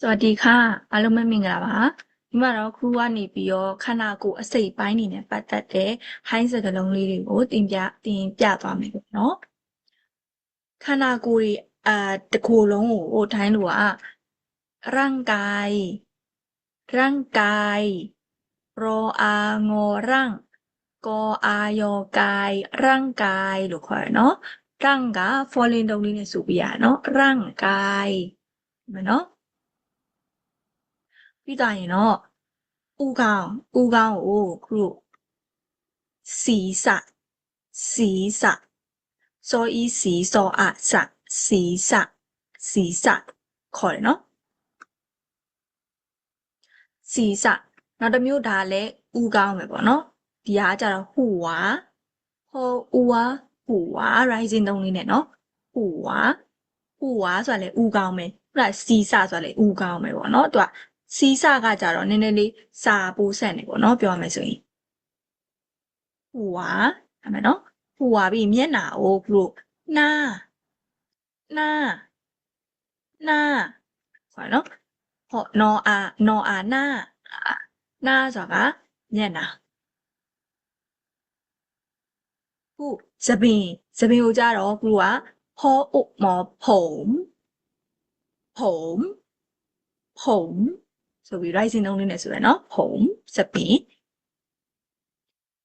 สวัสดีค่ะအားလုံးပဲမင်္ဂလာပါဒီမှာတော့ခုကနေပြီးတော့ခန္ဓာကိုယ်အစိတ်ပိုင်းနေနဲ့ပတ်သက်တဲ့ဟိုင်းစကားလုံးလေးတွေကိုတင်ပြသွားမယ်ပေါ့နော်ခန္ဓာကိုယ်တစ်ခုလုံးကိုထိုင်းလို့ကร่างกายร่างกายรออางอร่างกออายอกายร่างกายလို့ခေါ်ရနော်ร่างက falling တုံးလေးနဲ့ဆိုပြရနော်ร่างกายမယ်နော်ပြီးတော့ရင်တော့ဥကောင်းကိုခုศีรษะศีรษะစောဤစီစောအစศีรษะศีรษะခေါ်တယ်နော်ศีรษะနောက်တစ်မျိုးဒါလည်းဥကောင်းပဲပေါ့နော်ဒီဟာကကြတော့ဟူဝါဟောဥဝါဟူဝါ rising တုံးလေးနဲ့နော်ဟူဝါဆိုတာလည်းဥကောင်းပဲဟုတ်လားศีรษะဆိုတာလည်းဥကောင်းပဲပေါ့နော်သူကศีรษะကကြတော့နည်းနည်းလေးစာပိုးဆက်နေပေါ့နော်ပြောရမယ်ဆိုရင်ဟူဝါအဲ့မယ်နော်ဟူဝါပြီးမျက်နှာကိုဘလို့หน้าခေါ်နော်ဟောနော်အာหน้าဆိုတာကမျက်နှာခုသပင်ကိုကြတော့ဘလို့ကဟောဥမောผมဆိုပြီး rising တုံးလေးနဲ့ဆိုရနော်ผมသပင်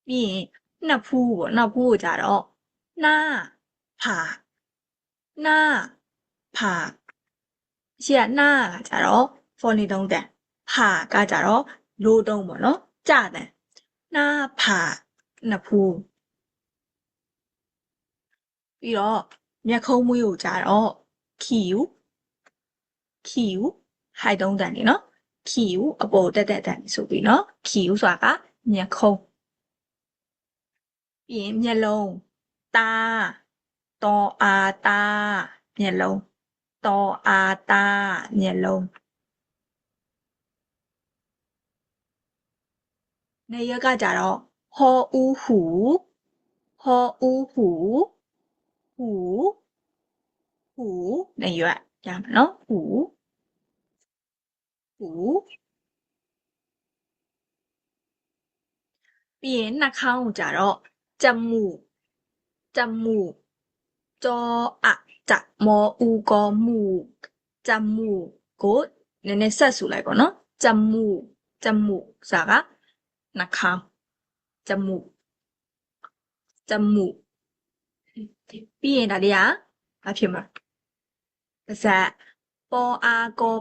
ပြီးရင်နှာဖူးကိုကြတော့หน้าผากရှိကหน้าကကြတော့ falling တုံးတဲ့ผากကကြတော့ low တုံးပေါ့နော်ကြတဲ့หน้าผากနှာဖူးပြီးတော့မျက်ခုံးမွေးကိုကြတော့คิ้ว high တုံးတန်နေနော်คิ้วအပေါ်တက်တန်ဆိုပြီးနော်คิ้วဆိုတာကမျက်ခုံးပြီးရင်မျက်လုံးตาတောအာတာမျက်လုံးတောအာတာမျက်လုံးနေရကကြတော့ဟောဥหูနေရရမယ်နော်หูပြီးရင်နှာခေါင်းကိုကြတော့จมูกจออะจะมออูกอมูกจมูกကိုနည်းနည်းဆက်ဆူလိုက်ပေါ့နော်จมูกဆိုတာကနှာခေါင်းจมูกပြီးရင်ဒါလေးကဘာဖြစ်မှာပါးစပ်ပေါ်အာကော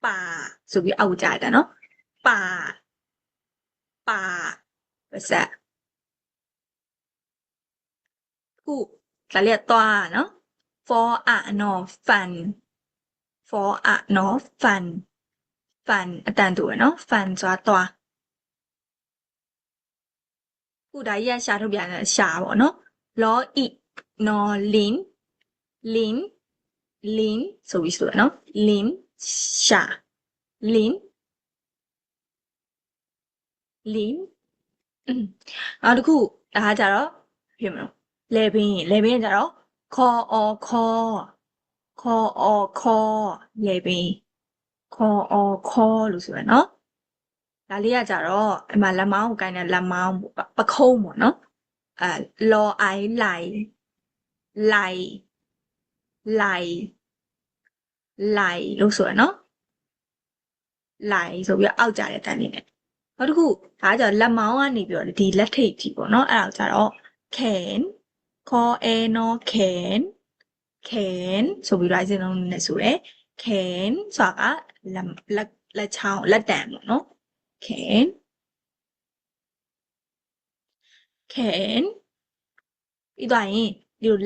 ပါဆိုပြီးအောက်ကြားတယ်နော်ပါပါးစပ်ခုဒါလေးကသွားနော် for a နော် fun for a နော် fun အတန်တူရနော် fun ဆိုတာသွားခုဒါကြီးကရှာထုတ်ပြန်တဲ့ရှာပေါ့နော်လောဤနော်လင်းဆိုပြီးဆိုရနော်လင်းရှာလင်းနောက်တစ်ခုဒါကကြတော့ဖြစ်မလို့လေပင်ကြတော့ခေါ်အော်ခေါ်လေပင်ခေါ်အော်ခေါ်လို့ဆိုရနော်ဒါလေးကကြတော့အမှလက်မောင်းကိုကိုင်းတဲ့လက်မောင်းပခုံးပေါ့နော်လောအိုင်လိုက်လို့ဆိုရနော်လိုက်ဆိုပြီးအောက်ကြတဲ့တန်းနေနဲ့နောက်တစ်ခုဒါကြတော့လက်မောင်းကနေပြီးတော့ဒီလက်ထိပ်ထိပေါ့နော်အဲ့ဒါကြတော့can call a no can ဆိုပြီး rising လုံးနဲ့ဆိုရယ် can ဆိုတာကလက်ချောင်းလက်တံပေါ့နော် can ပြီးတော့ရင်ဒီလို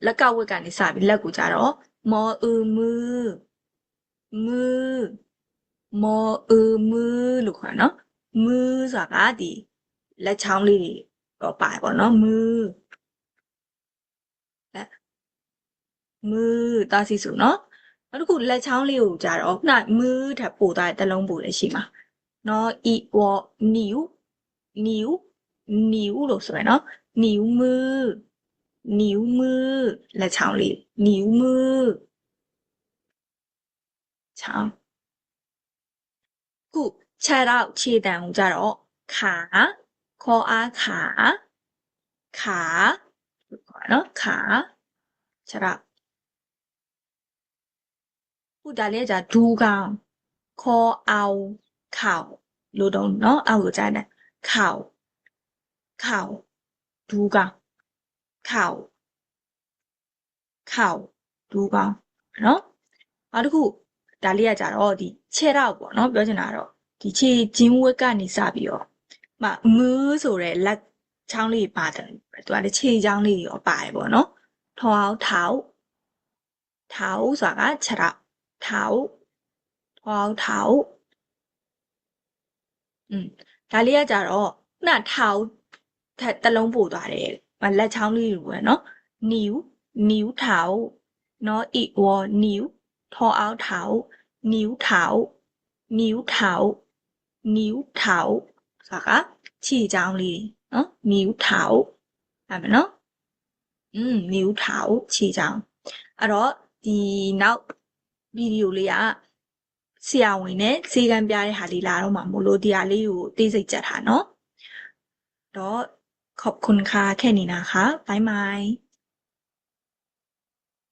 လက်ကဝက်ကနေစပြီးလက်ကိုကြတော့မောမူလို့ခေါ်နော်မူဆိုတာကဒီလက်ချောင်းလေးတွေတော့ပါတယ်ပေါ့နော်မူတာစီဆိုနော်နောက်တစ်ခုလက်ချောင်းလေးကိုကြတော့ခုနမူထပ်ပို့သွားတဲ့တစ်လုံးပို့လည်းရှိမှာနော်ဤဝနီယူလို့ဆိုရနော်နီယူမူလက်ချောင်းလေးနီယူမူ ချောင်းခုခြေထောက်ခြေတံကိုကြတော့ခါခေါ်အားခါနော်ခါခြေထောက်ခုဒါလေးကじゃဒူးကောင်းခေါ်အောင်ခေါလို့တော့နော်အောက်ကိုကြားတယ်ခေါဒူးကောင်းခေါဒူးကောင်းနော်နောက်တစ်ခုဒါလေးကကြတော့ဒီခြေထောက်ပေါ့နော်ပြောချင်တာကတော့ဒီခြေဂျင်းဝက်ကနေစပြီးတော့ငื้อဆိုတဲ့လက်ချောင်းလေးပါတယ်သူကလည်းခြေချောင်းလေးရောပါတယ်ပေါ့နော်ထောက်ဆိုတာကခြေထောက်ထောက်ဒါလေးကကြတော့ခုနထောက်ထက်တစ်လုံးပို့သွားတယ်လက်ချောင်းလေးလိုပဲနော်นิ้วเท้าเนาะอีวอนิ้วทอเอาเท้านิ้วเท้าဆိုတာကခြေချောင်းလေးနော်นิ้วเท้าဟုတ်မယ်နော်นิ้วเท้าခြေချောင်းအဲ့တော့ဒီနောက်ဗီဒီယိုလေးကဆရာဝန်နဲ့ဈေးကမ်းပြတဲ့ဟာလေးလာတော့မှမို့လို့ဒီဟာလေးကိုသိစိတ်ကြက်ထားเนาะတော့ขอบคุณค่ะแค่นี้นะคะบ๊ายบาย